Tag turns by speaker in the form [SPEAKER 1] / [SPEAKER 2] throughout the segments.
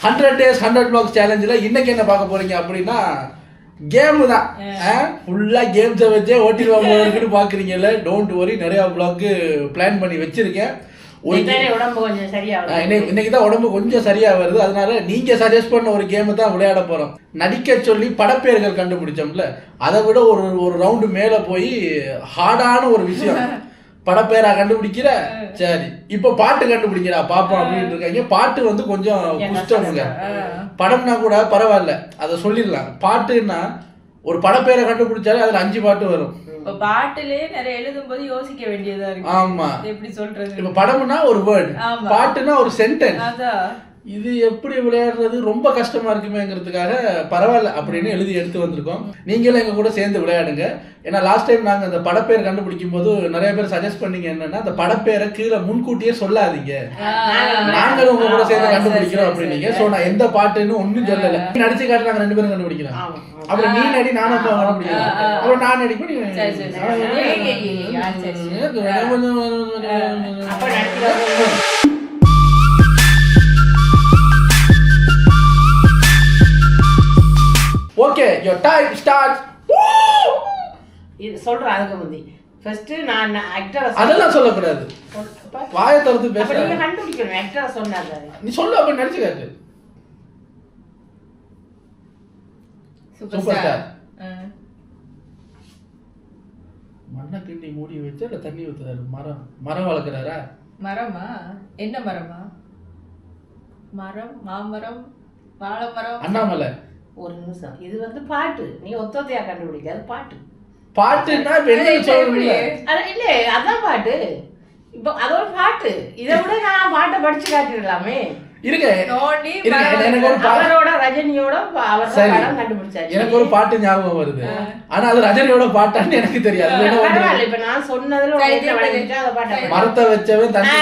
[SPEAKER 1] 100 days 100 vlogs சேலஞ்சில் இன்னைக்கு என்ன பார்க்க போறீங்க அப்படின்னா கேமு தான். ஃபுல்லாக கேம்ஸை வச்சே ஓட்டிடுவாங்க பார்க்குறீங்கல்ல. டோன்ட் வரி, நிறையா vlog பிளான் பண்ணி வச்சிருக்கேன். இன்னைக்கு தான் உடம்பு கொஞ்சம் சரியா வருது. அதனால நீங்க சஜஸ்ட் பண்ண ஒரு கேம் தான் விளையாட போறோம். நடிக்க சொல்லி படப்பேர்கள் கண்டுபிடிச்சோம்ல, அதை விட ஒரு ரவுண்டு மேல போய் ஹார்டான ஒரு விஷயம். படப்பேரா கண்டுபிடிக்கிற, சரி இப்ப பாட்டு கண்டுபிடிக்கிறா பாப்போம் அப்படின்னு இருக்காங்க. பாட்டு வந்து கொஞ்சம் கஷ்டமுங்க. படம்னா கூட பரவாயில்ல, அதை சொல்லிடலாம். பாட்டுன்னா ஒரு படப்பேரை கண்டுபிடிச்சாலே அதுல 5 பாட்டு வரும்.
[SPEAKER 2] பாட்டுலயே நிறைய எழுதும் போது யோசிக்க வேண்டியதா இருக்கு.
[SPEAKER 1] ஆமா,
[SPEAKER 2] எப்படி சொல்றது?
[SPEAKER 1] இப்ப படம்னா ஒரு வேர்ட், பாட்டுனா ஒரு சென்டென்ஸ். இது எப்படி விளையாடுறது ரொம்ப கஷ்டமா இருக்குமேங்கிறதுக்காக பரவாயில்ல அப்படின்னு எழுதி எடுத்து வந்திருக்கோம். நீங்களும் எங்க கூட சேர்ந்து விளையாடுங்க. ஏன்னா லாஸ்ட் டைம் நாங்க அந்த படப்பேர் கண்டுபிடிக்கும் போது நிறைய பேர் சஜஸ்ட் பண்ணீங்க என்னன்னா, அந்த படப்பேரை கீழே முன்கூட்டியே சொல்லாதீங்க, நாங்களும் உங்க கூட சேர்ந்து கண்டுபிடிக்கிறோம் அப்படின்னீங்க. சோ நான் எந்த பாட்டுன்னு ஒன்னும் சொல்லல. நடிச்சு காட்டு நாங்க 2 பேரும் கண்டுபிடிக்கிறோம். அப்புறம் நீ நடி, நானும் கண்டுபிடிக்கிறேன். அப்புறம் நான் நடிப்பேன். Okay, your time starts.
[SPEAKER 3] இது சொல்றேன். அதுக்கு முந்தி ஃபர்ஸ்ட் நான் ஆக்டரை
[SPEAKER 1] அதெல்லாம் சொல்ல கூடாது. வாயை திறந்து பேச.
[SPEAKER 3] அப்ப நீங்க கண்டுபிடிக்கணும். ஆக்டரை சொன்னாங்க,
[SPEAKER 1] நீ சொல்லு. அப்ப நடிச்சு காட்டு. Super star. மண்ணை கிண்டி மூடி வச்சு இல்ல தண்ணி ஊத்துறாரு. மரம் வளர்க்குறாரா?
[SPEAKER 2] மரமா? என்ன மரமா? மரம், மாமரம், வாழைமரம்.
[SPEAKER 1] அண்ணாமலை.
[SPEAKER 3] ஒரு நிமிஷம், இது வந்து பாட்டு. நீ ஒத்தொத்தையா கண்டுபிடிக்காது பாட்டு.
[SPEAKER 1] பாட்டுன்னா இல்ல,
[SPEAKER 3] அதான் பாட்டு. இப்போ அது ஒரு பாட்டு. இதை விட நான் பாட்டை படிச்சு காட்டிடலாமே.
[SPEAKER 1] இருங்க,
[SPEAKER 3] அவரோட ரஜினியோட படம் கண்டுபிடிச்சாரு.
[SPEAKER 1] எனக்கு ஒரு பாட்டு ஞாபகம் வருது, ஆனா அது ரஜினியோட பாட்டான்னு எனக்கு தெரியாது.
[SPEAKER 3] இப்ப நான் சொன்னதுல
[SPEAKER 1] மரத்தை வச்சவன் தண்ணி.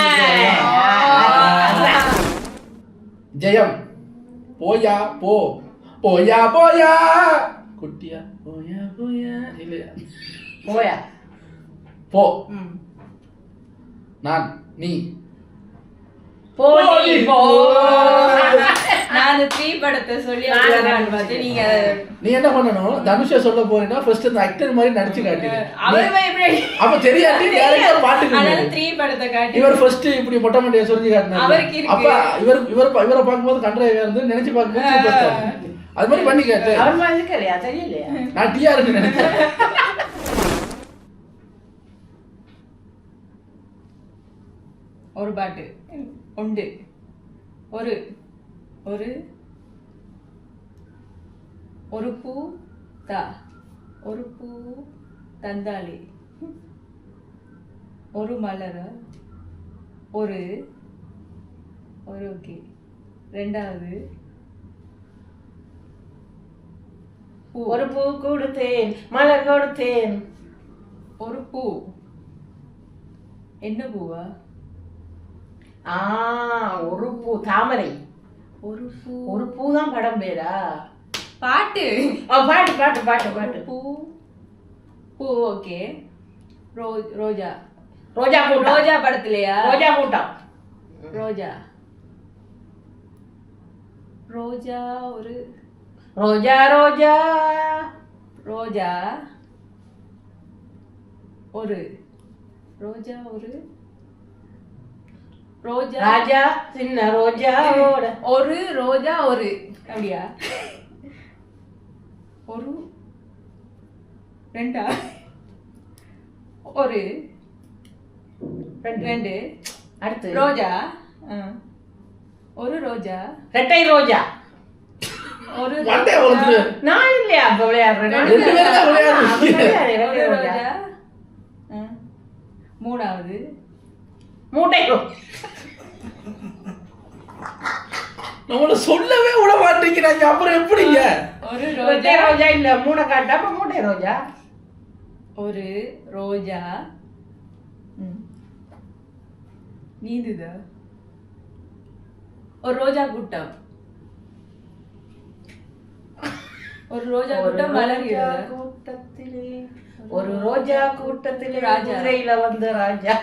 [SPEAKER 1] ஜெயம். போயா போ, போயா போயா குட்டியா, போயா போயா. இல்லையா,
[SPEAKER 3] போயா
[SPEAKER 1] போ. நான், நீ
[SPEAKER 3] போடி போ.
[SPEAKER 2] நான் 3 படத்தை சொல்லி பார்த்து
[SPEAKER 1] நீ என்ன பண்ணணும், தனுஷா சொல்ல போறீங்கன்னா ஃபர்ஸ்ட் அந்த ஆக்டர் மாதிரி நடிச்சு காட்டிடு. அப்ப தெரியாட்டி டைரக்டா பாட்டுக்கு
[SPEAKER 2] 3 படத்தை காட்டி
[SPEAKER 1] இவர் ஃபர்ஸ்ட் இப்படி மொட்டை மண்டைய சொல்லி காட்டினாரு. அப்ப இவரை பார்க்கும்போது கண்டரையா இருந்து நினைச்சு பார்க்கும்போது சூப்பர் ஸ்டார். அது மாதிரி பண்ணி காட்டு.
[SPEAKER 3] அவர் மாதிரி இருக்கலையா? தெரியலையா?
[SPEAKER 1] நான் டிஆர்னு நினைச்சேன்.
[SPEAKER 2] ஒரு பாட்டு உண்டு. ஒரு ஒரு ஒரு பூ தா, ஒரு பூ தந்தாளி, ஒரு மலர, ஒரு ஒரு ஓகே. 2வது
[SPEAKER 3] ஒரு பூ கொடுத்தேன், மலர் கொடுத்தேன்.
[SPEAKER 2] ஒரு பூ. என்ன பூவா?
[SPEAKER 3] ஒரு பூ தாமரை.
[SPEAKER 2] ஒரு பூ.
[SPEAKER 3] ஒரு பூ தான் படம் பேரா?
[SPEAKER 2] பாட்டு.
[SPEAKER 3] பாட்டு பாட்டு பாட்டு பாட்டு.
[SPEAKER 2] பூ பூ ஓகே. ரோஜா.
[SPEAKER 3] ரோஜா கூட்டம்.
[SPEAKER 2] ரோஜா படத்துலயா?
[SPEAKER 3] ரோஜா கூட்டம்.
[SPEAKER 2] ரோஜா. ரோஜா ஒரு
[SPEAKER 3] ரோஜா ரோஜா
[SPEAKER 2] ரோஜா ஒரு ரோஜா ஒரு ரோஜா
[SPEAKER 3] ராஜா சின்ன ரோஜா
[SPEAKER 2] ஒரு ரோஜா ஒரு அப்படியா? ஒரு 2 ஒரு 2
[SPEAKER 3] அடுத்து
[SPEAKER 2] ரோஜா. ஒரு ரோஜா.
[SPEAKER 3] ரெட்டை ரோஜா.
[SPEAKER 2] ஒரு
[SPEAKER 3] நான் இல்லையா அப்ப விளையாடுறேன்.
[SPEAKER 2] 2 ரோஜா. 3வது
[SPEAKER 3] மூட்டை.
[SPEAKER 1] நம்மள சொல்லவே விட மாட்டேங்கிறாங்க. அப்புறம் எப்படிங்க?
[SPEAKER 2] ஒரு
[SPEAKER 3] ரோஜா. ரோஜா இல்ல, மூணை காட்டா. அப்ப மூட்டை ரோஜா.
[SPEAKER 2] ஒரு ரோஜா. நீதுதா. ஒரு ரோஜா கூட்டம். ஒரு ரோஜா கூட்டம் மலர்கிறது.
[SPEAKER 3] கூட்டத்திலே ஒரு ரோஜா கூட்டத்திலே குதிரையில வந்த ராஜா.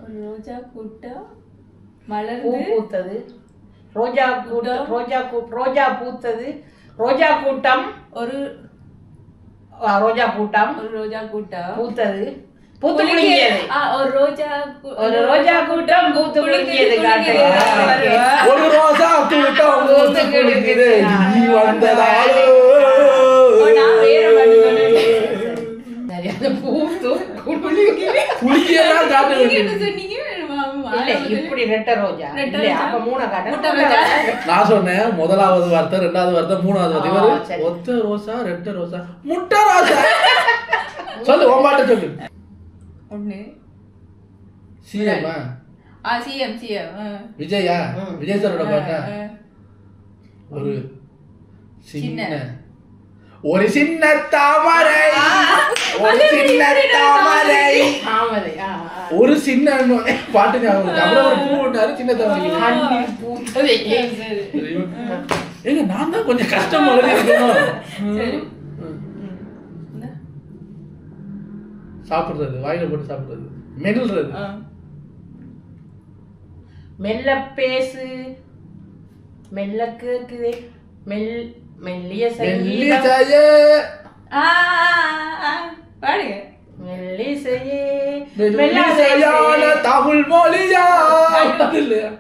[SPEAKER 2] ஒரு ரோஜா கூட்டம் மலர்ந்து
[SPEAKER 3] பூத்தது. ரோஜா கூட்டம் ரோஜா பூத்தது. ரோஜா கூட்டம்
[SPEAKER 2] ஒரு
[SPEAKER 3] ரோஜா கூட்டம்
[SPEAKER 2] ஒரு ரோஜா கூட்டம்
[SPEAKER 3] பூத்தது பூத்து குலுங்கியது.
[SPEAKER 2] ஒரு ரோஜா கூட்டம் பூத்து குலுங்கியது காட்டு.
[SPEAKER 1] ஒரு ரோஜா கூட்டம் பூத்து குலுங்கியது நீ வந்ததாலோ.
[SPEAKER 2] நான் வேற பாட்டு சொன்னேன்.
[SPEAKER 3] பூத்து குலுங்கியதான்
[SPEAKER 1] காட்ட
[SPEAKER 2] நீங்க
[SPEAKER 1] வேண்டியது.
[SPEAKER 2] என்ன சொன்னீங்க?
[SPEAKER 3] இல்ல இப்படி ரெட்ட ரோஜா இல்ல அப்ப மூணு காட்ட
[SPEAKER 1] நான் சொன்னேன் முதலாவது வார்த்தை, ரெண்டாவது வார்த்தை, மூணாவது வார்த்தை. இவரு
[SPEAKER 3] சரி.
[SPEAKER 1] ஒத்த ரோசா, ரெட்ட ரோசா, முட்டை ரோசா. சொல்லு உன் பாட்ட சொல்லு.
[SPEAKER 2] ஒண்ணு
[SPEAKER 1] சிஎம்மா
[SPEAKER 2] சிஎம்
[SPEAKER 1] விஜயா விஜய் சாரோட பாட்டா. ஒரு சின்ன ஒரு சின்ன தாமரை ஒரு சின்ன தாமரை ஒரு சின்ன பாட்டு ஞாபகம். அப்புறம் ஒரு பூ விட்டாரு சின்ன தாமரை. ஏங்க நான் தான் கொஞ்சம் கஷ்டமா இருக்கணும். சாப்பிடுறது, வாயில போட்டு சாப்பிடுறது, மெல்றது.
[SPEAKER 3] மெல்ல பேசு மெல்ல கேக்குதே மெல்லிய சங்கீதம்
[SPEAKER 2] பாடுங்க.
[SPEAKER 3] மெல்லிசையே
[SPEAKER 1] மெல்லிசையான தமிழ் மொழியா. இல்லையா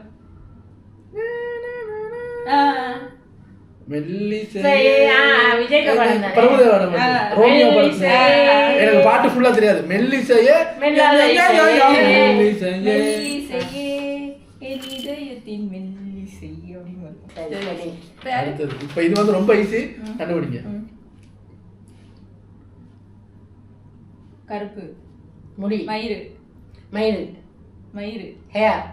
[SPEAKER 1] எனக்கு பாட்டு ஃபுல்லா தெரியாது. மெல்லிசையே இப்ப இது வந்து ரொம்ப ஈஸி, கண்டுபிடிங்க.
[SPEAKER 2] கருப்பு
[SPEAKER 3] முடி
[SPEAKER 2] மயிறு
[SPEAKER 3] மயிறு
[SPEAKER 2] மயிறு
[SPEAKER 3] ஹேர்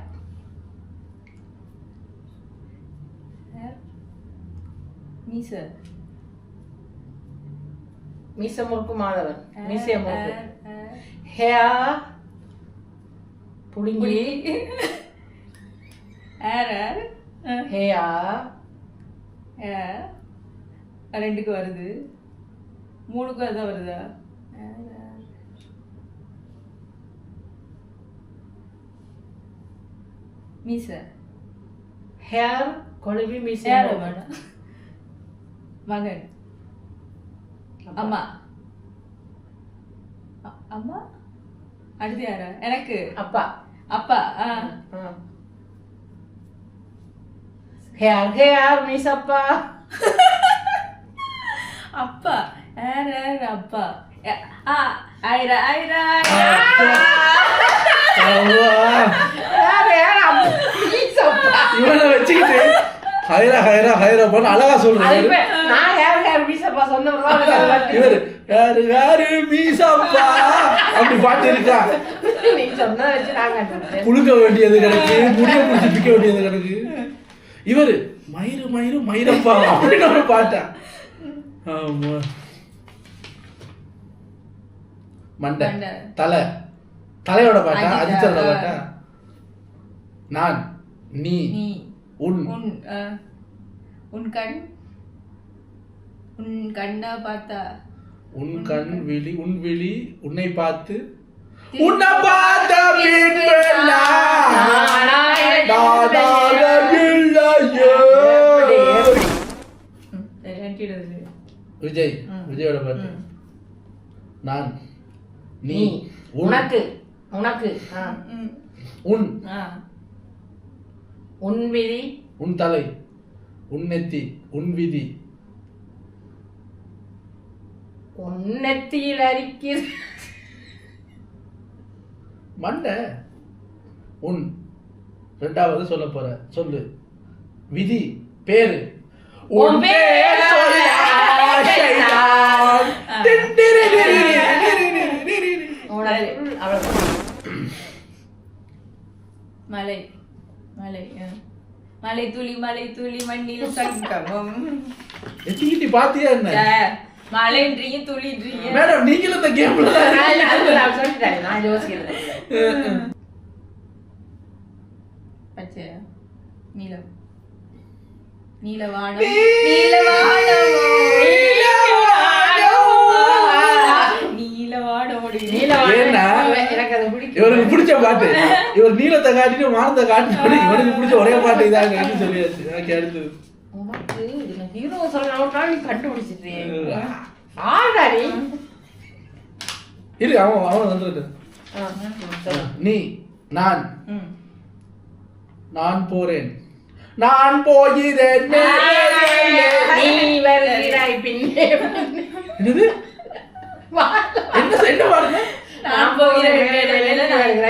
[SPEAKER 2] மீச
[SPEAKER 3] மீச முறுக்கு மாதவன் மீசைய முறுக்கு ஹேர் புடுங்கி
[SPEAKER 2] ஹேர் ரெண்டுக்கு வருது, மூணுக்கு அதான் வருதா? மீச
[SPEAKER 3] ஹேர் கொழுவி மீசை
[SPEAKER 2] மகன் அம்மா அம்மா அடுத்து யாரா? எனக்கு
[SPEAKER 3] அப்பா
[SPEAKER 2] அப்பா
[SPEAKER 3] ஹேர் ஹேர் மீசப்பா
[SPEAKER 2] அப்பா ஹேர் அப்பா ஐரா ஐரா
[SPEAKER 1] இவனை வச்சுக்கிட்டு ஹைரா ஹைரா ஹைரா போட்டு அழகா சொல்றேன். இவரு யாரு யாரு மீசாப்பா அப்படி பாட்டு இருக்கா. புழுக்க வேண்டியது கிடக்கு, முடிய பிடிச்சி பிக்க வேண்டியது கிடக்கு. இவரு மயிறு மயிறு மயிரப்பா அப்படின்னு ஒரு பாட்டா. ஆமா மண்டை தலை தலையோட பாட்டா, அஜித்தோட பாட்டா. நான் நீ உன்
[SPEAKER 2] உன் கண் உன் கண்ணா பார்த்தா
[SPEAKER 1] உன் கண் விழி உன் விழி உன்னை பார்த்து உன்னை பார்த்த விஜய் விஜயோட பாட்டு. நான் நீ
[SPEAKER 3] உனக்கு உனக்கு
[SPEAKER 1] உன்
[SPEAKER 3] உன் விதி
[SPEAKER 1] உன் தலை உன் நெத்தி உன் விதி
[SPEAKER 3] உன் நெத்தியில் அரிக்கிறது
[SPEAKER 1] மண்டை உன். ரெண்டாவது சொல்ல போற சொல்லு. விதி பேரு உன் பேர்
[SPEAKER 2] மலை மலை மலை துளி மண்ணில் சங்கமம்.
[SPEAKER 1] எத்திக்கிட்டி பாத்தியா என்ன?
[SPEAKER 2] மலைன்றீங்க துளின்றீங்க.
[SPEAKER 1] மேடம் நீங்களும் இந்த கேம்ல
[SPEAKER 3] சொல்லிட்டேன், நான் யோசிக்கிறேன்.
[SPEAKER 2] பச்சை நீலம் நீலவானம் நீலவானம்
[SPEAKER 3] எனக்கு அது பிடிக்கும்.
[SPEAKER 1] இவருக்கு பிடிச்ச பாட்டு. இவர் நீளத்தை காட்டிட்டு வானத்தை காட்டினோட இவருக்கு பிடிச்ச ஒரே பாட்டு இதாங்க சொல்லியாச்சு. ஓகே, அடுத்தது
[SPEAKER 3] உனக்கு ஹீரோ சொல்லலாம் நீ கண்டுபிடிச்சிட்டே ஆடாடி
[SPEAKER 1] இரு. அவன் வந்துட்டு நீ நான் நான் போறேன் நான் போகிறேன்
[SPEAKER 3] நீ வருகிறாய் பின்னே.
[SPEAKER 1] என்னது? என்ன பாருங்க.
[SPEAKER 2] நான் போகிறேன்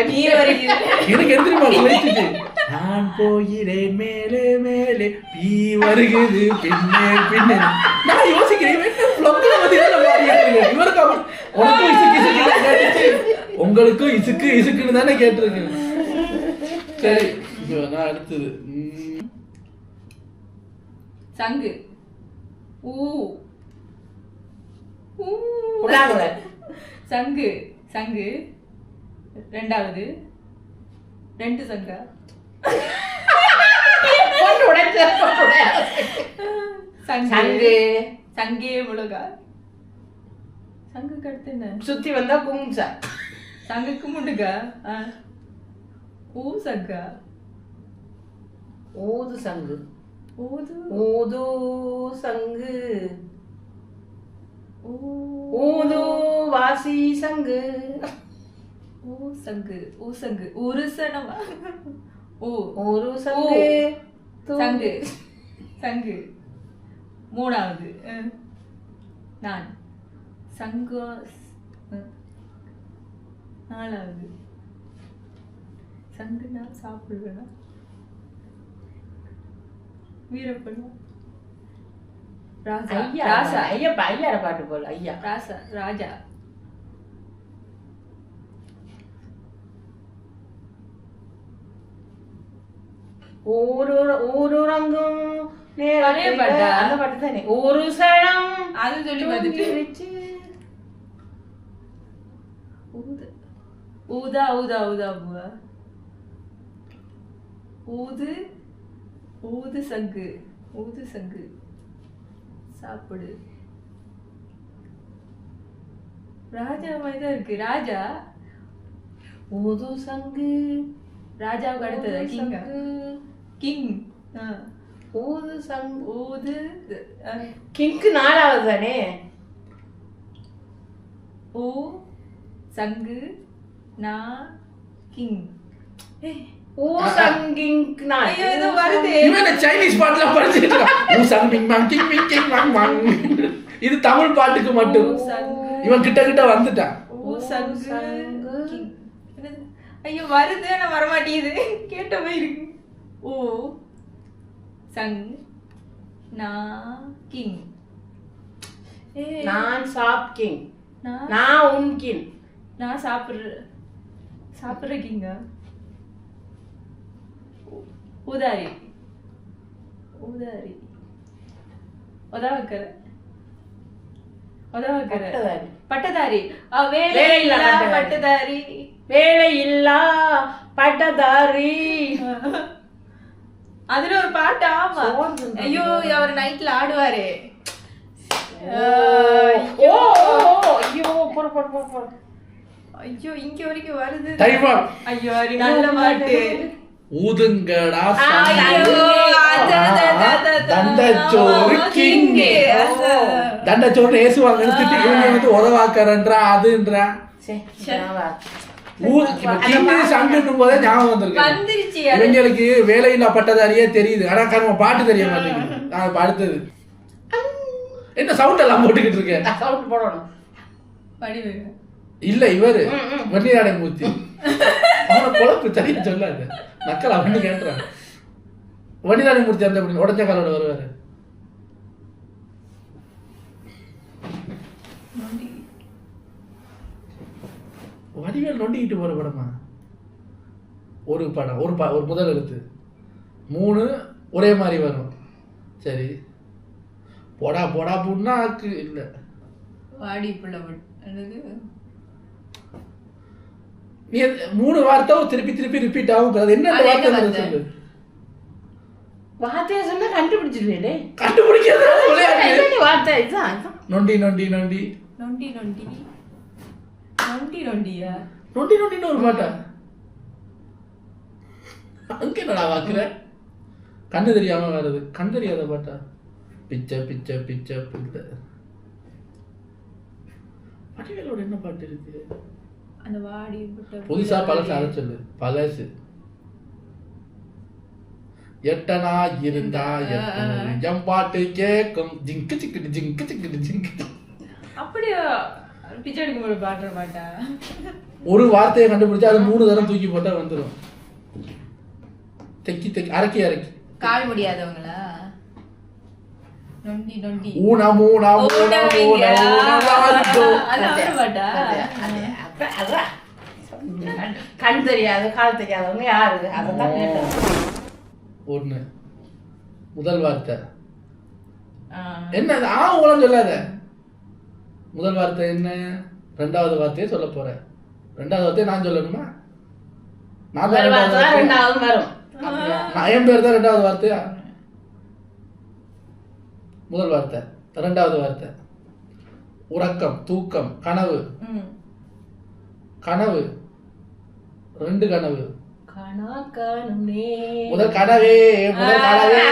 [SPEAKER 2] நீ வருகிறாய்.
[SPEAKER 1] எனக்கு எது தெரியுமா குறைச்சிட்டு? நான் போகிறேன் மேலே மேலே பீ வருகிறது பின்னே பின்னே. நான் யோசிக்கிறேன் இவருக்கு உனக்கும் இசுக்கு இசுக்கு கேட்டுச்சு, உங்களுக்கும் இசுக்கு இசுக்குன்னு தானே கேட்டிருக்கு. சரி, நான் அடுத்தது
[SPEAKER 2] சங்கு. ஊ சங்கு சங்கு. ரெண்டாவது 2 சங்கா. சங்கு சங்கே முழுகா. சங்குக்கு அடுத்து என்ன?
[SPEAKER 3] சுத்தி வந்தா கும்சா.
[SPEAKER 2] சங்குக்கு முடுகா. ஊ சங்கா.
[SPEAKER 3] ஊது சங்கு.
[SPEAKER 2] ஊது
[SPEAKER 3] ஊது சங்கு. ஊது வாசி சங்கு.
[SPEAKER 2] ஊ சங்கு ஊ சங்கு உருசனமா. ஊ
[SPEAKER 3] ஒரு சங்கு
[SPEAKER 2] சங்கு சங்கு. மூணாவது நான் சங்கு. நாலாவது சங்கு. நான் சாப்பிடுவேனா? வீரப்பண்ணா. ராஜா. ராசா.
[SPEAKER 3] ஐயப்பா ஐயார பாட்டு போல. ஐயா
[SPEAKER 2] ராசா ராஜா.
[SPEAKER 3] ஊரங்கும்
[SPEAKER 2] பழைய பாட்டா?
[SPEAKER 3] அந்த பாட்டு தானே. ஒரு சடம்
[SPEAKER 2] அது சொல்லி பார்த்துட்டு ஊதா ஊதா ஊதா பூவா. ஊது ஊது சங்கு ஊது சங்கு. சாப்பிடு. ராஜா மாதிரி தான் இருக்கு. ராஜா
[SPEAKER 3] ஊது சங்கு.
[SPEAKER 2] ராஜாவுக்கு அடுத்தது கிங். கிங்.
[SPEAKER 3] ஊது சங்கு.
[SPEAKER 2] ஊது
[SPEAKER 3] கிங்க்கு 4வது தானே.
[SPEAKER 2] ஊ சங்கு நா கிங்.
[SPEAKER 3] ஊ சங்கிங்க் நான்.
[SPEAKER 2] ஐயோ இது வருது.
[SPEAKER 1] இவன் சைனீஸ் பாட்டுல படிச்சிட்டு இருக்கான். ஊ சங் பிங் பாங் கிங் பிங் கிங் வாங் வாங். இது தமிழ் பாட்டுக்கு மட்டும். இவன் கிட்ட கிட்ட வந்துட்டான்.
[SPEAKER 2] ஊ சங்கு கிங். ஐயோ வருது ஆனா வர மாட்டேங்குது. கேட்ட மாதிரி இருக்கு. ஓ சங் நா கிங்.
[SPEAKER 3] நான் சாப் கிங். நான் உன் கிங்.
[SPEAKER 2] நான் சாப்பிடுற கிங்கா. ஊதாரி ஊதாரி. உதவக்கர பட்டதாரி. வேலை இல்லா பட்டதாரி.
[SPEAKER 3] வேலை இல்லா பட்டதாரி.
[SPEAKER 2] அதுல ஒரு பாட்டு. ஆமா. ஐயோ அவர் நைட்ல ஆடுவாரு. ஐயோ இங்க வரைக்கும் வருது. ஐயோ நல்ல பாட்டு.
[SPEAKER 1] ஊதுங்கடா
[SPEAKER 2] தண்டச்சோறு கிங்.
[SPEAKER 1] தண்டச்சோறு ஏசுவாங்க எடுத்துட்டு இவங்க வந்து உதவாக்கறன்றா அதுன்றா. இவங்களுக்கு வேலையில்லா பட்டதாரியே தெரியுது. ஆனா கர்ம பாட்டு தெரிய மாட்டேங்குது. அடுத்தது என்ன சவுண்ட் எல்லாம் போட்டுக்கிட்டு இருக்கேன். இல்ல இவரு வன்னியாடை மூர்த்தி. அவன குழப்பு சரியா சொல்லாது. மக்கள் அப்படின்னு கேட்டுறாங்க. வன்னியாடை மூர்த்தி அந்த உடஞ்ச காலோட வருவாரு. வடிவேல் நொண்டிக்கிட்டு போற படமா? ஒரு படம் ஒரு முதல் எழுத்து 3 ஒரே மாதிரி வரும். சரி போடா போடா புண்ணா ஆக்கு இல்ல.
[SPEAKER 2] வாடி புள்ள.
[SPEAKER 1] நீ 3 வார்த்தை திருப்பி திருப்பி ரிப்பீட் ஆகும். அது என்ன வார்த்தை சொல்லு.
[SPEAKER 3] வார்த்தையை சொன்னா கண்டுபிடிச்சிருவேனே.
[SPEAKER 1] கண்டுபிடிக்கிறது
[SPEAKER 3] வார்த்தை இதுதான்.
[SPEAKER 1] நொண்டி நொண்டி நொண்டி
[SPEAKER 2] நொண்டி நொண்டி நொண்டி நொண்டியா.
[SPEAKER 1] நொண்டி நொண்டின்னு ஒரு பாட்டா? அங்க என்னடா வாக்குற? கண்ணு தெரியாம வருது. கண் தெரியாத பாட்டா? பிச்சை பிச்சை பிச்சை பிச்சை. வடிவேலோட என்ன பாட்டு இருக்கு?
[SPEAKER 2] அந்த வாடி
[SPEAKER 1] புதுசா பழசு அதை சொல்லு. பழசு. எட்டனா இருந்தா என் பாட்டு கேக்கும் ஜிங்கு சிக்கிட்டு ஜிங்கு சிக்கிட்டு ஜிங்கு.
[SPEAKER 2] அப்படியா? பிச்சை எடுக்கும்போது பாடுற பாட்டா?
[SPEAKER 1] ஒரு வார்த்தையை கண்டுபிடிச்சா அது 3 தரம் தூக்கி போட்டா வந்துடும். தெக்கி தெக்கி அரக்கி அரக்கி.
[SPEAKER 2] கால் முடியாதவங்களா? நொண்டி நொண்டி
[SPEAKER 1] ஊனா மூனா மூனா மூனா
[SPEAKER 2] பாட்டா?
[SPEAKER 3] கண் தெரியாது கால் தெரியாதவங்க யாரு? அதான் கேட்டேன்.
[SPEAKER 1] ஒண்ணு முதல் வார்த்தை என்ன? ஆவலம் சொல்லாத. முதல் வார்த்தை என்ன? 2வது வார்த்தையை சொல்ல போறேன். 2வது வார்த்தையை நான் சொல்லணுமா? நான் தான்
[SPEAKER 3] 2வது வரும்.
[SPEAKER 1] நான் என் பேர் தான் 2வது வார்த்தையா? முதல் வார்த்தை. 2வது வார்த்தை உறக்கம், தூக்கம், கனவு. கனவு 2 கனவு. முதல் கனவே முதல் கனவே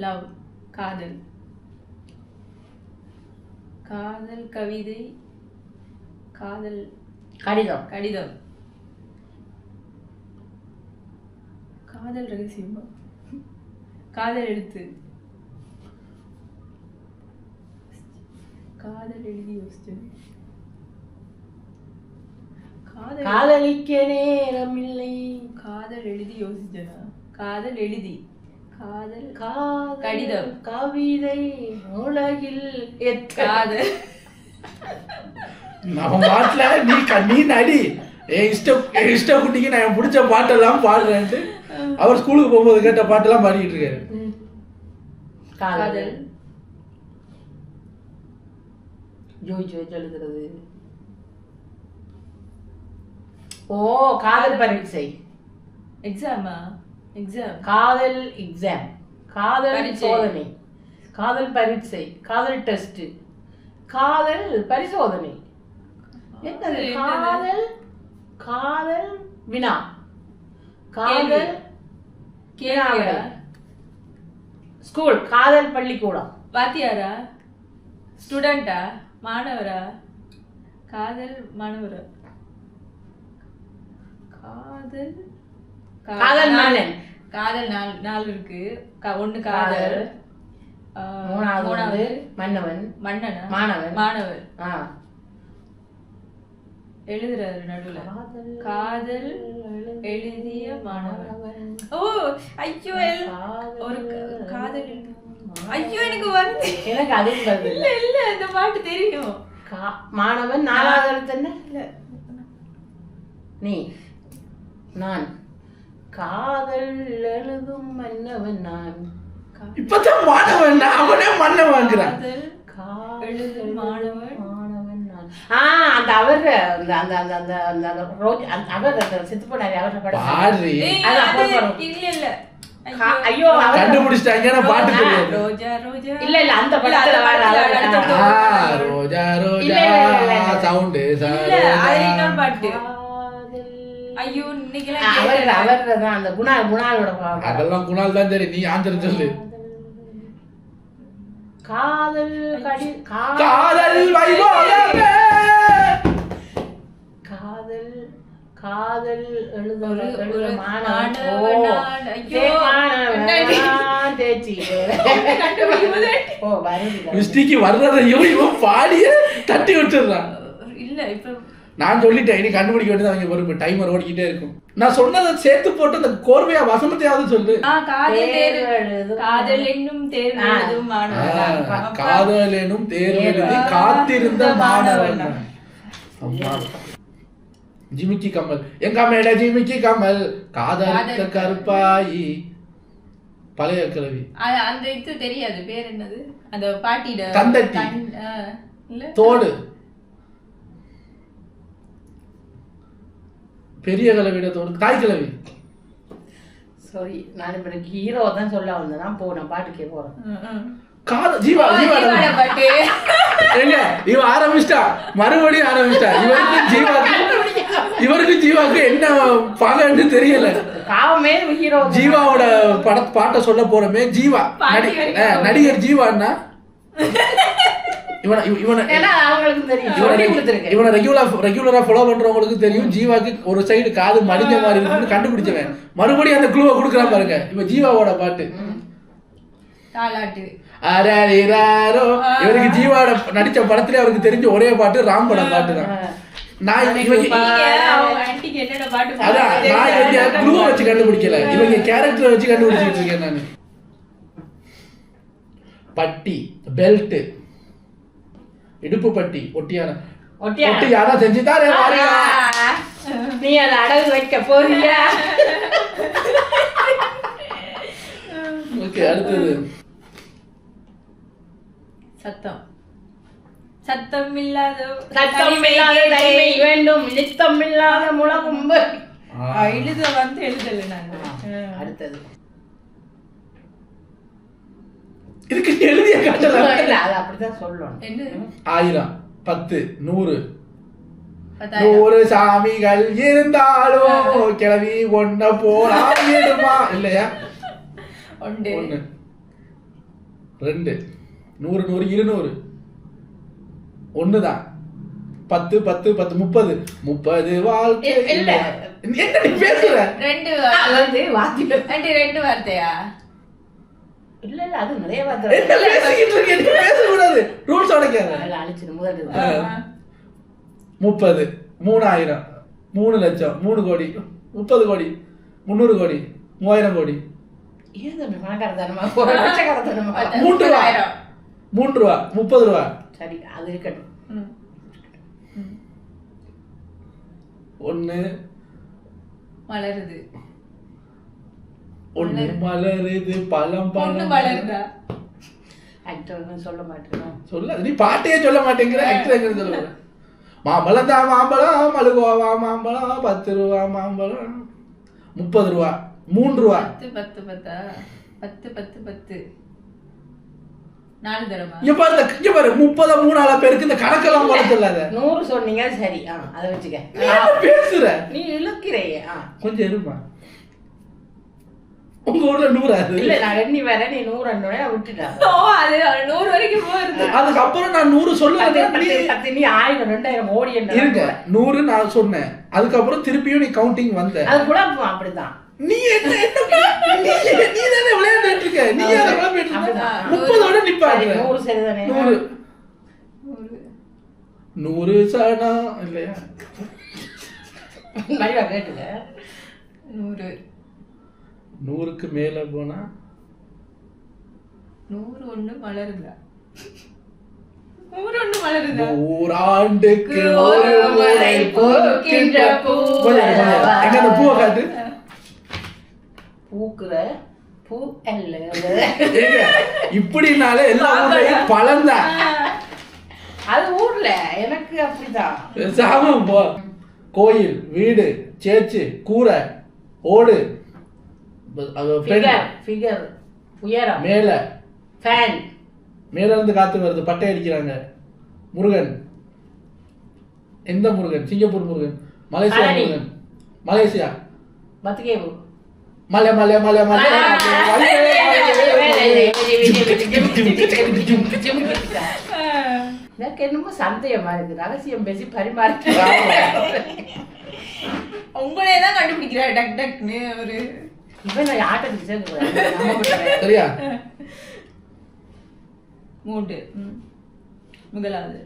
[SPEAKER 2] லவ், காதல், காதல் கவிதை, காதல்
[SPEAKER 3] கடிதம்,
[SPEAKER 2] கடிதம், காதல் ரகசியம், காதல் எழுத்து, காதல் எழுதி யோசிச்சு,
[SPEAKER 3] காதலிக்க நேரம் இல்லை,
[SPEAKER 2] காதல் எழுதி யோசிச்சனா, காதல் எழுதி, காதல்
[SPEAKER 3] கடிதம், கவிதை, உலகில்
[SPEAKER 2] காதல்.
[SPEAKER 1] நம்ம பாட்டுல நீ நடி இஷ்ட குட்டிக்கு நான் பிடிச்ச பாட்டெல்லாம் பாடுறேன்ட்டு அவர் ஸ்கூலுக்கு போகும்போது கேட்ட பாட்டெல்லாம் பாடிக்கிட்டு இருக்காரு.
[SPEAKER 3] காதல் ஜோய் ஜோய் எழுதுறது. ஓ காதல் பரீட்சை.
[SPEAKER 2] எக்ஸாமா? எக்ஸாம்,
[SPEAKER 3] காதல் எக்ஸாம், காதல் சோதனை, காதல் பரீட்சை, காதல் டெஸ்ட், காதல் பரிசோதனை. என்னது? காதல் காதல் வினா, காதல்
[SPEAKER 2] கேள்வியா?
[SPEAKER 3] ஸ்கூல், காதல் பள்ளிக்கூடம்.
[SPEAKER 2] வாத்தியாரா? ஸ்டூடெண்டா? மாணவரா? காதல் மாணவரா? காதல்
[SPEAKER 3] காதல் மன்னன்.
[SPEAKER 2] காதல் 4 இருக்கு. 1 காதல்,
[SPEAKER 3] 3வது மன்னவன்,
[SPEAKER 2] மன்னனா?
[SPEAKER 3] மாணவன்,
[SPEAKER 2] மாணவர். எழுதுறாரு நடுவுல. காதல் எழுதிய மாணவன். ஓ ஐயோ, ஒரு காதல். ஐயோ எனக்கு வருது.
[SPEAKER 3] எனக்கு அதுவும் வருது.
[SPEAKER 2] இல்ல இல்ல இந்த பாட்டு தெரியும்.
[SPEAKER 3] மாணவன் 4வது எழுத்து என்ன? இல்ல நீ நான் காதல் எழுதும் மன்னவன் நான்.
[SPEAKER 1] இப்பதான் மாணவன் அவனே மன்னன் வாங்குறான்.
[SPEAKER 2] எழுதும் மாணவன்
[SPEAKER 3] மாணவன் நான். அந்த அவர் அந்த அந்த அந்த அந்த அந்த ரோஜ் அவர் அந்த செத்து போனாரு அவர படம்
[SPEAKER 1] பாரு.
[SPEAKER 2] இல்ல இல்ல
[SPEAKER 3] ஐயோ
[SPEAKER 1] கண்டுபிடிச்சிட்டாங்க. நான் பாட்டு தெரியாது.
[SPEAKER 2] ரோஜா ரோஜா
[SPEAKER 3] இல்ல இல்ல அந்த படத்துல வர
[SPEAKER 1] ரோஜா ரோஜா சவுண்ட்
[SPEAKER 2] இல்ல அது இன்னொரு பாட்டு. ஐயோ இன்னைக்குலாம்
[SPEAKER 3] அவர் தான் அந்த குணாலோட பாட்டு.
[SPEAKER 1] அதெல்லாம் குணால் தான் தெரியும். நீ ஆன்சர் சொல்லு.
[SPEAKER 3] காதல்
[SPEAKER 1] காதல் வைபோகமே.
[SPEAKER 3] காதல் காதல் எழுத
[SPEAKER 2] மாணவன்.
[SPEAKER 1] மிஸ்டேக்கு வர்றதையும் இவன் பாடிய தட்டி விட்டுறான்.
[SPEAKER 2] இல்ல இப்ப
[SPEAKER 1] நான் சொல்லிட்டேன். இனி கண்டுபிடிக்க வேண்டியது அவங்க பொறுப்பு. டைமர் ஓடிக்கிட்டே இருக்கும். நான் சொன்னதை சேர்த்து போட்டு அந்த கோர்வையா வசனத்தையாவது சொல்லு.
[SPEAKER 2] காதல் என்னும் தேர்வு எழுதும் மாணவன்.
[SPEAKER 1] காதல் என்னும் தேர்வு எழுதி காத்திருந்த மாணவன். அம்மா ஜிமிக்கி கம்மல், எங்க மேட ஜிமிக்கி கம்மல், காதலிக்க கருப்பாயி. பழைய கிழவி.
[SPEAKER 2] அந்த இது தெரியாது பேர் என்னது அந்த பாட்டிட
[SPEAKER 1] தந்தட்டி தோடு. பெரிய கிழவிட தோடு தாய் கிழவி.
[SPEAKER 3] சாரி நான் இப்ப ஹீரோ தான் சொல்ல வந்தேன். போனேன் பாட்டுக்கே போறேன்.
[SPEAKER 1] ஜீவா
[SPEAKER 2] ஜீவாட பாட்டு.
[SPEAKER 1] ஏங்க இவ ஆரம்பிச்சிட்டா, மறுபடியும் ஆரம்பிச்சிட்டா. இவருக்கு ஜீவாக்கு என்ன பகன்னு தெரியல.
[SPEAKER 3] காவமே ஹீரோ.
[SPEAKER 1] ஜீவாவோட பாட்டை சொல்ல போறமே. ஜீவா நடிகர் ஜீவான்னா இவனை ரெகுலரா ஃபாலோ பண்றவங்களுக்கு தெரியும். ஜீவாக்கு ஒரு சைடு காது மடிஞ்ச மாதிரி இருக்குன்னு கண்டுபிடிச்சவன் மறுபடியும் அந்த க்ளூவை கொடுக்குறான் பாருங்க. இப்ப ஜீவாவோட பாட்டு இவருக்கு ஜீவாவோட நடிச்ச படத்துல அவருக்கு தெரிஞ்ச ஒரே பாட்டு ராம் படம் பாட்டு தான். நான் க்ளூவை வச்சு கண்டுபிடிக்கல, இவங்க கேரக்டரை வச்சு கண்டுபிடிச்சிட்டு இருக்கேன் நான். பட்டி, பெல்ட், இடுப்பு பட்டி, ஒட்டி யாரா செஞ்சுதான்
[SPEAKER 3] நீ அதை அடகு வைக்க போறியா?
[SPEAKER 1] ஓகே, அடுத்தது
[SPEAKER 2] சத்தம் இல்லாத
[SPEAKER 3] தனிமை வேண்டும், நித்தம் இல்லாத முழகும்பு.
[SPEAKER 2] எழுதல நான்.
[SPEAKER 3] அடுத்தது
[SPEAKER 1] இதுக்கு எழுதிய காட்டல,
[SPEAKER 3] அது அப்படிதான் சொல்லணும்.
[SPEAKER 1] 1000, 10, 100 சாமிகள் இருந்தாலும் கிளவி ஒன்ன போடுமா இல்லையா? 1 2 100 100 200 ஒண்ணுதான். 10 10 10 30 30 வாழ்க்கை. என்ன நீ பேசுற?
[SPEAKER 2] 2 வார்த்தையா?
[SPEAKER 3] இல்ல அது நிறைய வார்த்தை.
[SPEAKER 1] என்ன பேசிட்டு இருக்க? பேச கூடாது, ரூல்ஸ் உடைக்காத.
[SPEAKER 3] அழிச்சிரு முதல்ல.
[SPEAKER 1] 30 3000 3 லட்சம் 3 கோடி 30 கோடி 300 கோடி 3000 கோடி.
[SPEAKER 3] ஏன் தம்பி பணக்காரத்தனமா ஒரு லட்சக்காரத்தனமா?
[SPEAKER 1] 3 ரூபா 30 ரூபா.
[SPEAKER 3] சரி, அது இருக்கட்டும்.
[SPEAKER 1] 1
[SPEAKER 2] மலருது,
[SPEAKER 1] 1 மலருது, பழம் பழம்
[SPEAKER 2] மலருதா?
[SPEAKER 3] ஆக்டர் சொல்ல மாட்டேன்.
[SPEAKER 1] சொல்ல நீ பாட்டையே சொல்ல மாட்டேங்கிற, ஆக்டர் சொல்ல. மாம்பழம் தான் மாம்பழம், மலுகோவா மாம்பழம், 10 ரூபா மாம்பழம், 30 ரூபா, 3 ரூபா.
[SPEAKER 2] 10 10 10 10 10 4 தடவை.
[SPEAKER 1] இங்க பாரு 30 3 பேருக்கு இந்த கணக்கெல்லாம் போட சொல்லாத.
[SPEAKER 3] 100 சொன்னீங்க, சரி. அதை வச்சுக்க.
[SPEAKER 1] பேசுற
[SPEAKER 3] நீ இழுக்கிறே.
[SPEAKER 1] கொஞ்சம் இருமா. உங்க ஊர்ல 100
[SPEAKER 3] இல்ல, நான் எண்ணி வரேன், நீ 100 அண்ணோட விட்டுட்டா.
[SPEAKER 2] அது 100 வரைக்கும் போறது.
[SPEAKER 1] அதுக்கப்புறம் நான் 100 சொல்லுவேன்.
[SPEAKER 3] நீ 1000 2000 ஓடி
[SPEAKER 1] இருங்க, 100 நான் சொன்னேன். அதுக்கப்புறம் திருப்பியும் நீ கவுண்டிங் வந்த.
[SPEAKER 3] அது கூட அப்படிதான்.
[SPEAKER 1] நீ என்ன நீ தானே விளையாண்டுட்டு இருக்க. நீ யார விளையாடிட்டு இருக்க? 30ஓட நிப்பாரு.
[SPEAKER 3] 100 சரிதானே?
[SPEAKER 1] 100 சனா இல்லையா?
[SPEAKER 3] மரியா கேட்டுங்க.
[SPEAKER 1] 100க்கு மேல போனா
[SPEAKER 2] 101 மலருதா? 101 மலருதா?
[SPEAKER 1] 100 ஆண்டுக்கு ஒரு முறை பூக்கின்ற பூ. எங்க அந்த பூவை காட்டு.
[SPEAKER 3] பூக்குற பூ அல்ல.
[SPEAKER 1] இப்படினாலே எல்லா ஊர்லயும் பழம்தான்.
[SPEAKER 3] அது ஊர்ல எனக்கு அப்படிதான்.
[SPEAKER 1] சாமம் போ. கோயில், வீடு, சேச்சு, கூரை, ஓடு,
[SPEAKER 3] ஃபிகர், உயரம்,
[SPEAKER 1] மேல
[SPEAKER 3] ஃபேன்,
[SPEAKER 1] மேல இருந்து காத்து வருது, பட்டை அடிக்கிறாங்க. முருகன், எந்த Murugan? Singapore Murugan, Malaysia Murugan, Malaysia,
[SPEAKER 3] Batu Cave,
[SPEAKER 1] மலை மலை மலை மலை.
[SPEAKER 3] எனக்கு என்னமோ சந்தேகமா இருக்கு. ரகசியம் பேசி பரிமாறி
[SPEAKER 2] உங்களே தான் கண்டுபிடிக்கிறார் டக் டக்னு ஒரு.
[SPEAKER 3] இவன் நான் ஆட்டத்துக்கு சேர்ந்து
[SPEAKER 1] சரியா?
[SPEAKER 2] 3 முதலாவது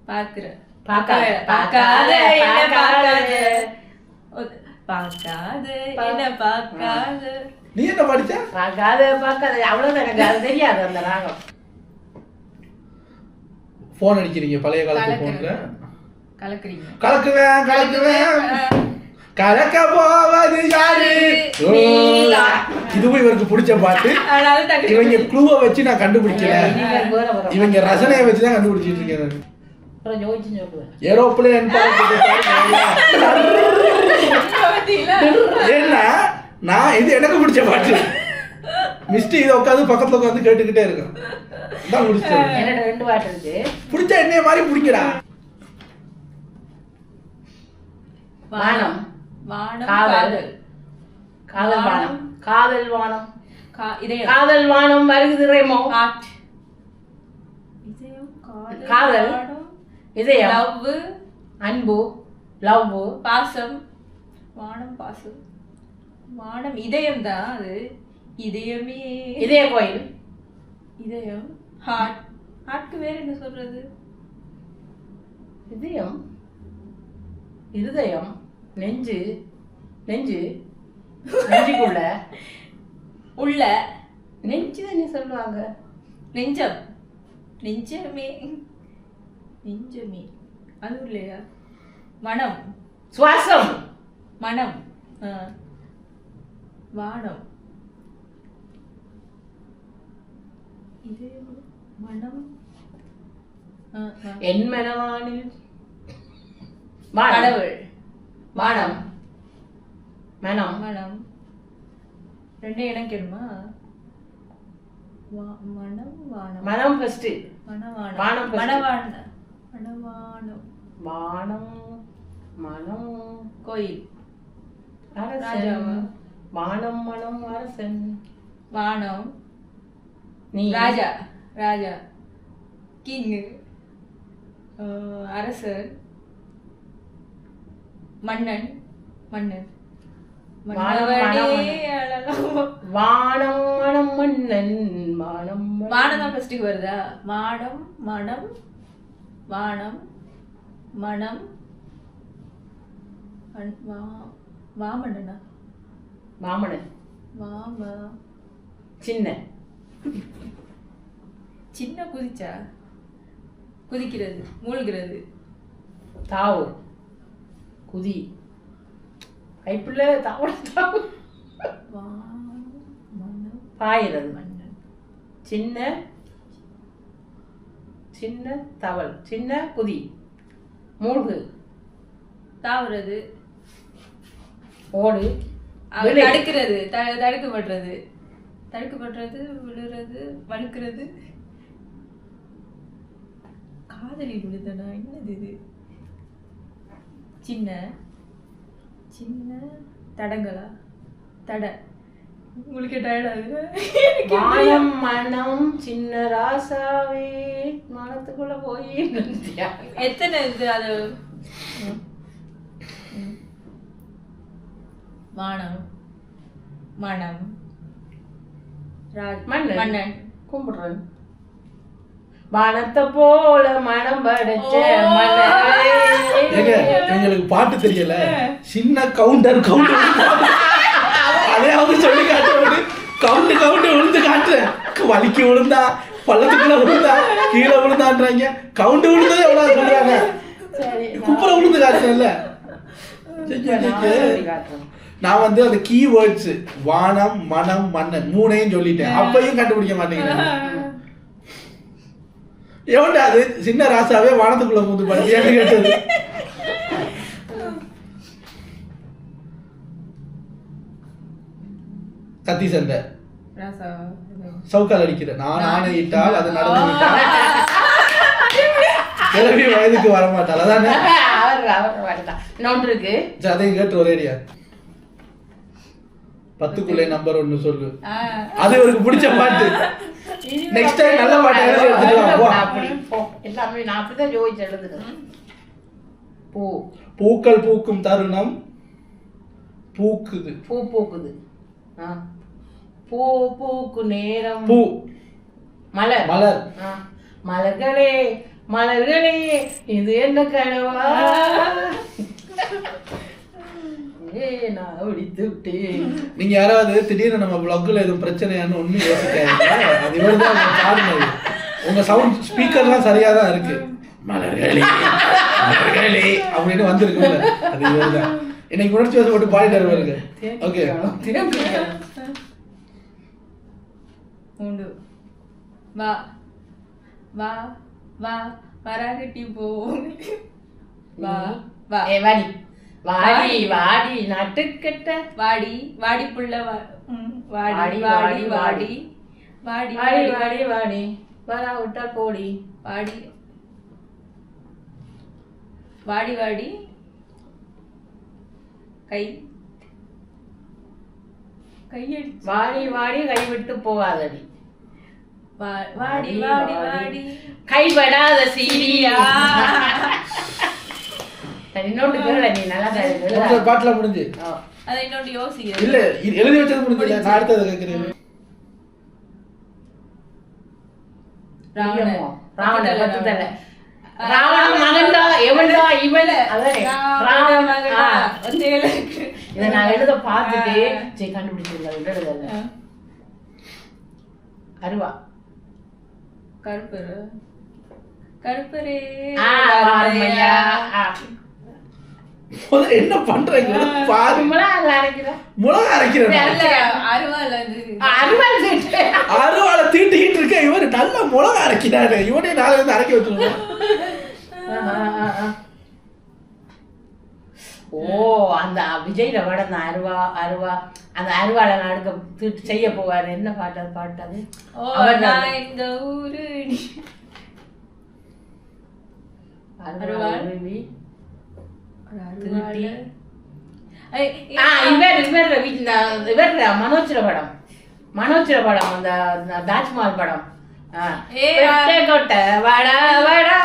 [SPEAKER 2] பார்க்கிற
[SPEAKER 3] பார்க்காத
[SPEAKER 2] பார்க்காத என்ன பார்க்காத.
[SPEAKER 1] நீ என்ன படிச்ச?
[SPEAKER 3] பார்க்காத அவ்வளவுதான். எனக்கு அது தெரியாது அந்த ராகம்.
[SPEAKER 1] போன் அடிக்கிறீங்க பழைய காலத்து போன்ல.
[SPEAKER 2] கலக்குறீங்க.
[SPEAKER 1] கலக்குவேன் கலக்க போவது யாரு? இதுவும் இவருக்கு பிடிச்ச பாட்டு. இவங்க க்ளூவை வச்சு நான் கண்டுபிடிக்கல, இவங்க ரசனையை வச்சு தான் கண்டுபிடிச்சிட்டு இருக்கேன். ஏரோப்ளேன் ஏன்னா நான் இது எனக்கு பிடிச்ச பாட்டு. மிஸ்டி இதை உட்காந்து பக்கத்துல உட்காந்து கேட்டுக்கிட்டே இருக்கும். தான் முடிச்சது.
[SPEAKER 3] என்னோட 2 வார்த்தை இருக்கு.
[SPEAKER 1] பிடிச்சா என்னைய மாதிரி பிடிக்கடா.
[SPEAKER 3] வானம்
[SPEAKER 2] வானம்
[SPEAKER 3] காதல் காதல் வானம் காதல் வானம்
[SPEAKER 2] இதயம்
[SPEAKER 3] காதல் வானம் வருகுது ரேமோ.
[SPEAKER 2] ஹார்ட் இதயம்
[SPEAKER 3] காதல் இதயம்
[SPEAKER 2] லவ்
[SPEAKER 3] அன்பு லவ்
[SPEAKER 2] பாசம் வானம் பாசம் வானம் இதயம் தான் அது. இதயமே
[SPEAKER 3] இதய கோயில்
[SPEAKER 2] இதயம் ஹார்ட் ஹார்ட்க்கு வேற என்ன சொல்றது?
[SPEAKER 3] இதயம் இருதயம் நெஞ்சு நெஞ்சு நெஞ்சுக்குள்ள
[SPEAKER 2] உள்ள
[SPEAKER 3] நெஞ்சு தானே சொல்லுவாங்க.
[SPEAKER 2] நெஞ்சம் நெஞ்சமே நெஞ்சமே அது இல்லையா? மனம்
[SPEAKER 3] சுவாசம்
[SPEAKER 2] மனம் வானம் இது மனம்
[SPEAKER 3] என் மனவானில்
[SPEAKER 2] கடவுள்
[SPEAKER 3] வானம் மனம்
[SPEAKER 2] மனம் 2 இணைக்கணுமா? மனம் வானம்
[SPEAKER 3] மனம் ஃபர்ஸ்ட்
[SPEAKER 2] மனவானம்
[SPEAKER 3] வானம் first.
[SPEAKER 2] மனவானம் மனவானம்
[SPEAKER 3] வானம் மனம்
[SPEAKER 2] கோயில்
[SPEAKER 3] அரசன்
[SPEAKER 2] ராஜாவா?
[SPEAKER 3] வானம் மனம் அரசன்
[SPEAKER 2] வானம்
[SPEAKER 3] நீ
[SPEAKER 2] ராஜா ராஜா கிங் அரசர் மன்னன் மன்னன்
[SPEAKER 3] வானம் மனம் மன்னன் வானம்
[SPEAKER 2] வானம் தான் ஃபர்ஸ்ட் வருதா? மாடம் மனம் வானம் மனம் வாமண்ணனா
[SPEAKER 3] வாமனன்
[SPEAKER 2] வாம
[SPEAKER 3] சின்ன
[SPEAKER 2] சின்ன குதிச்சா குதிக்கிறது மூழ்கிறது
[SPEAKER 3] தாவு குதி கைப்புள்ள தாவட தாவு
[SPEAKER 2] மனம்
[SPEAKER 3] பாயிறது
[SPEAKER 2] மன்னன்
[SPEAKER 3] சின்ன சின்ன தவள் சின்ன குதி மூழ்கு
[SPEAKER 2] தாவுறது
[SPEAKER 3] ஓடு
[SPEAKER 2] தடுக்கிறது தடுக்கப்படுறது தடுக்கப்படுறது விழுறது வழுக்கிறது காதலில் விழுதனா என்னது இது? சின்ன சின்ன தடங்களா தட உங்களுக்கு டயர்ட் ஆகுது?
[SPEAKER 3] வானம் மனம் சின்ன ராசாவே மனத்துக்குள்ள போய்
[SPEAKER 2] எத்தனை இது அது? வானம் மனம்
[SPEAKER 3] மன்னன்.
[SPEAKER 2] மன்னன்
[SPEAKER 3] கும்பிடுறேன் வானத்தை போல மனம் படைச்ச
[SPEAKER 1] ஏங்க எங்களுக்கு பாட்டு தெரியல. சின்ன கவுண்டர் அதே அவங்க சொல்லி காட்டுறது கவுண்டு விழுந்து காட்டுறேன். வலிக்கு விழுந்தா பள்ளத்துக்குள்ள விழுந்தா கீழே விழுந்தான்றாங்க. கவுண்டு விழுந்ததே எவ்வளவு சொல்றாங்க. குப்புற விழுந்து காட்டுறேன்ல. நான் வந்து அந்த கீவேர்ட்ஸ் வானம் மனம் மன்னன் 3ஐயும் சொல்லிட்டேன். அப்பையும் கண்டுபிடிக்க மாட்டேங்கிறேன். எவன்டா அது சின்ன ராசாவே வானத்துக்குள்ள மூந்து படிச்சு கேட்டது. கத்தி சண்டை சவுக்கால் அடிக்கிற நான் ஆணையிட்டால் அது நடந்து விட்டால் கிளவி வயதுக்கு வரமாட்டாள். அதானே
[SPEAKER 3] இருக்கு
[SPEAKER 1] அதையும் கேட்டு ஒரேடியா 10க்குள்ளே நம்பர் 1 சொல்லு. அது இவருக்கு பிடிச்ச பாட்டு. நெக்ஸ்ட் டைம் நல்ல பாட்டு எழுதி எடுத்துக்கலாம்.
[SPEAKER 3] எல்லாமே நான் அப்படிதான் யோசிச்சு எழுதுறேன். பூ
[SPEAKER 1] பூக்கள் பூக்கும் தருணம் பூக்குது
[SPEAKER 3] பூ பூக்குது பூ பூக்கு நேரம்
[SPEAKER 1] பூ
[SPEAKER 3] மலர்
[SPEAKER 1] மலர்
[SPEAKER 3] மலர்களே மலர்களே இது என்ன கனவா நான் ஒடித்து விட்டேன்.
[SPEAKER 1] நீங்க யாராவது திடீர்னு நம்ம பிளாக்ல எதுவும் பிரச்சனையான்னு ஒண்ணு யோசிக்காதீங்க. அது இவர்தான் பாடுனது. உங்க சவுண்ட் ஸ்பீக்கர்லாம் சரியா தான் இருக்கு. மலர்களே மலர்களே அப்படின்னு வந்திருக்குல்ல அது இவர்தான். இன்னைக்கு உணர்ச்சி வசப்பட்டு பாடிட்டாரு பாருங்க. ஓகே
[SPEAKER 2] உண்டு வா வா வா வராகட்டி போ வா வா
[SPEAKER 3] வாடி வாடி வாடி நட்டுக்கட்ட
[SPEAKER 2] வாடி வாடி புள்ள வாடி வாடி வாடி வாடி
[SPEAKER 3] வாடி வாடி வாடி வரா விட்டால் போடி
[SPEAKER 2] வாடி வாடி வாடி கை கையடிச்சு
[SPEAKER 3] வாடி வாடி கைவிட்டு போகாதடி
[SPEAKER 2] வாடி வாடி வாடி
[SPEAKER 3] கைப்படாத சீரியா இன்னொன்று கேள நீ நல்லா
[SPEAKER 1] பாட்டுல முடிஞ்சு
[SPEAKER 2] அதை இன்னொன்று யோசிக்க
[SPEAKER 1] இல்ல எழுதி வச்சது முடிஞ்சு நான் அடுத்தது கேட்கிறேன்.
[SPEAKER 3] ராவணன் பத்து தலை ராவணன் மகன்டா எவன்டா இவன் இதை நான் எழுத பார்த்துட்டு சரி கண்டுபிடிச்சிருந்தேன். அருவா
[SPEAKER 2] கருப்பரு கருப்பரே
[SPEAKER 1] என்ன பண்றீங்க பாரு மிளகா அரைக்கிறேன் அருவாளை தீட்டிக்கிட்டு இருக்க இவரு நல்ல மிளகா அரைக்கிறாரு இவனே நாளை வந்து அரைக்க வச்சுருவோம்.
[SPEAKER 3] ஓ அந்த விஜய்ல வட அந்த அருவா அருவா அந்த அருவாளை அடுக்க செய்ய போவாரு என்ன பாட்டு அது பாட்டு அது
[SPEAKER 2] இந்த ஊரு
[SPEAKER 3] மனோஜ்ர படம் அந்த தாஜ்மஹால் படம் கொட்டை வாடா வாடா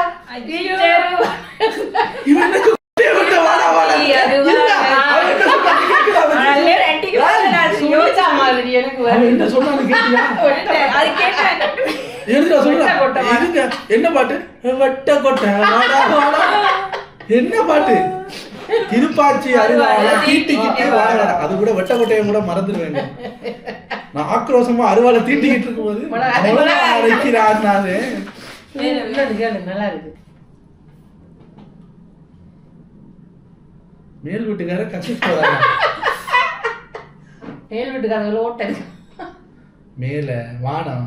[SPEAKER 1] என்ன பாட்டு வட்ட கொட்டை என்ன பாட்டு திருப்பாச்சி அருவாளை தீட்டிக்கிட்டு வாழ அது கூட வெட்ட கொட்டையை கூட மறந்துடுவேன். நான் ஆக்ரோஷமா அருவாளை தீட்டிக்கிட்டு இருக்கும் போது அரைக்கிறான்.
[SPEAKER 3] நல்லா இருக்கு.
[SPEAKER 1] மேல் வீட்டுக்கார கசிச்சு போறாங்க.
[SPEAKER 3] மேல் வீட்டுக்காரங்க ஓட்ட இருக்கு.
[SPEAKER 1] மேல வானம்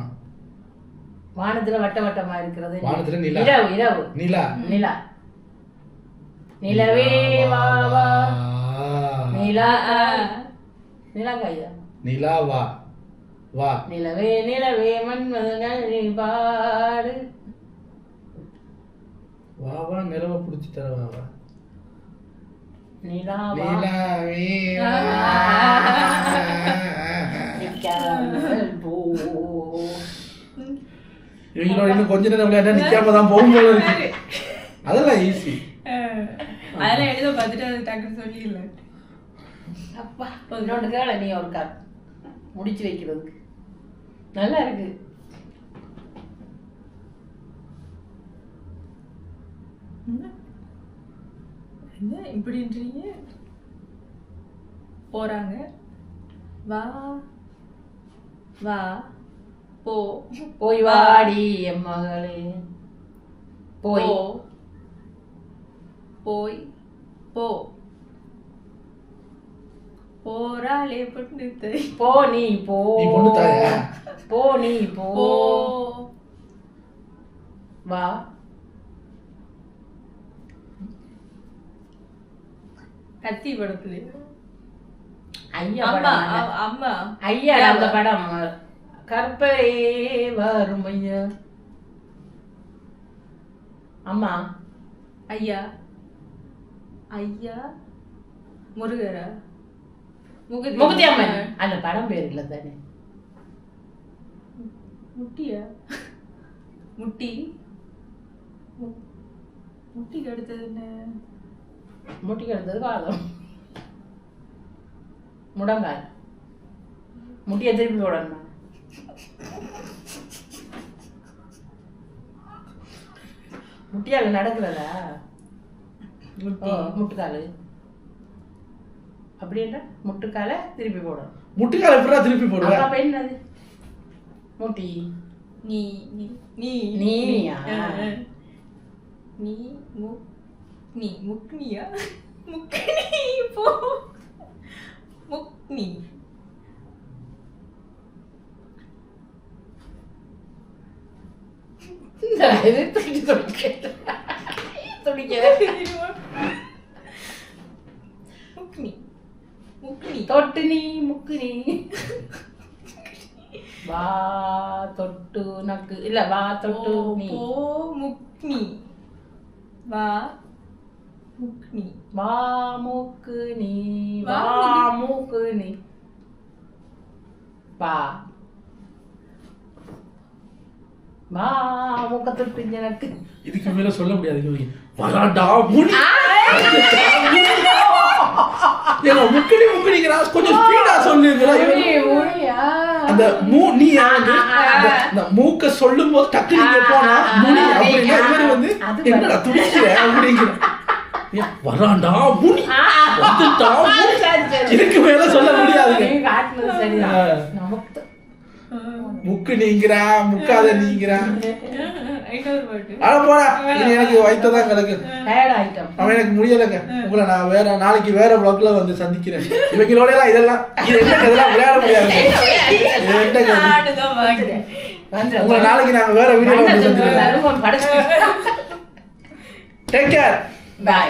[SPEAKER 3] வானத்துல வட்ட வட்டமா இருக்கிறது.
[SPEAKER 1] வானத்துல நிலா
[SPEAKER 3] இரவு இரவு
[SPEAKER 1] நிலா
[SPEAKER 3] நிலா நிலவே வா வா நிலா நிலா கையா
[SPEAKER 1] நிலா வா வா
[SPEAKER 3] நிலவே நிலவே மன்மதனே பாடு
[SPEAKER 1] வா வா நிலவை புடிச்சு தர வா வா
[SPEAKER 3] நிலா
[SPEAKER 1] நிலாவே இவங்களோட இன்னும் கொஞ்ச நேரம் விளையாட நிக்காம தான் போகும் போல இருக்கு. அதெல்லாம் ஈஸி.
[SPEAKER 2] அதெல்லாம் எழுத பார்த்துட்டு அது டக்குன்னு சொல்லிடல.
[SPEAKER 3] அப்பா இன்னொன்று கேள நீ ஒரு கார் முடிச்சு வைக்கிறதுக்கு நல்லா இருக்கு.
[SPEAKER 2] என்ன இப்படின்றீங்க? போறாங்க வா வா போ
[SPEAKER 3] போய் வாடி என் மகளே போய்
[SPEAKER 2] போய் போ போறாளே பொண்ணு தாய்
[SPEAKER 3] போ நீ போ
[SPEAKER 1] நீ பொண்ணு தாயா
[SPEAKER 3] போ நீ போ வா
[SPEAKER 2] கத்தி படத்துல
[SPEAKER 3] ஐயா
[SPEAKER 2] அம்மா
[SPEAKER 3] ஐயா அந்த படம் கற்பரே வரும் ஐயா அம்மா
[SPEAKER 2] ஐயா ஐயா முருகரா
[SPEAKER 3] முகுதி அம்மன் அந்த படம் பேர் இல்ல தானே
[SPEAKER 2] முட்டியா முட்டி முட்டிக்கு அடுத்தது என்ன?
[SPEAKER 3] முட்டிக்கு அடுத்தது பாதம் முடங்கால் முட்டியை திருப்பி போடணும். முட்டியால நடக்கிறதா முட்டுக்காலு அப்படின்ற முட்டுக்கால திருப்பி போடணும்.
[SPEAKER 1] முட்டுக்கால எப்படா திருப்பி போடுவ?
[SPEAKER 3] அப்ப என்னது முட்டி
[SPEAKER 2] நீ நீ நீ
[SPEAKER 3] நீயா
[SPEAKER 2] நீ நீ முக்னியா முக்னி போ முக்னி முக்னி முக்னி
[SPEAKER 3] தொட்டு நீ முக்கு நீ வா தொட்டு நக்கு இல்ல வா தொட்டு நீ
[SPEAKER 2] போ முக்னி வா முக்னி
[SPEAKER 3] வா மூக்கு நீ வா மூக்கு நீ வா வா மூக்க தொட்டு எனக்கு
[SPEAKER 1] இதுக்கு மேல சொல்ல முடியாது. வராடா முனி. ஏங்க முக்கடி முக்கடிங்கறா கொஞ்சம் ஸ்பீடா சொல்லுங்கடா. அந்த நீ வந்து அந்த மூக்க சொல்லும்போது டக்கு நீங்க போனா முனி அப்படினா இவரு வந்து என்னடா துடிக்கிற அப்படிங்கற. வராடா முனி. வந்துட்டா இதுக்கு மேல சொல்ல முடியாது.
[SPEAKER 3] நீ காட்டுனது சரிதான். நமக்கு
[SPEAKER 1] முக்கு நீங்கறா முக்காத நீங்கறா.
[SPEAKER 2] இன்னொரு பாட்டு.
[SPEAKER 1] அட போடா. இது எனக்கு வயித்ததான் கலக்கு.
[SPEAKER 3] டயர்ட் ஆயிட்டோம்.
[SPEAKER 1] அவன் எனக்கு முடியலங்க. உங்களை நான் வேற நாளைக்கு வேற vlogல வந்து சந்திக்கிறேன். இவங்களோட எல்லாம் இதெல்லாம் இது இதெல்லாம் விளையாட முடியாது.
[SPEAKER 2] ஆடுதான் வாங்குறேன்.
[SPEAKER 1] உங்களை நாளைக்கு நாங்க வேற வீடியோல வந்து சந்திக்கிறோம்.
[SPEAKER 3] படுத்து
[SPEAKER 1] டேக் கேர்.
[SPEAKER 3] பை.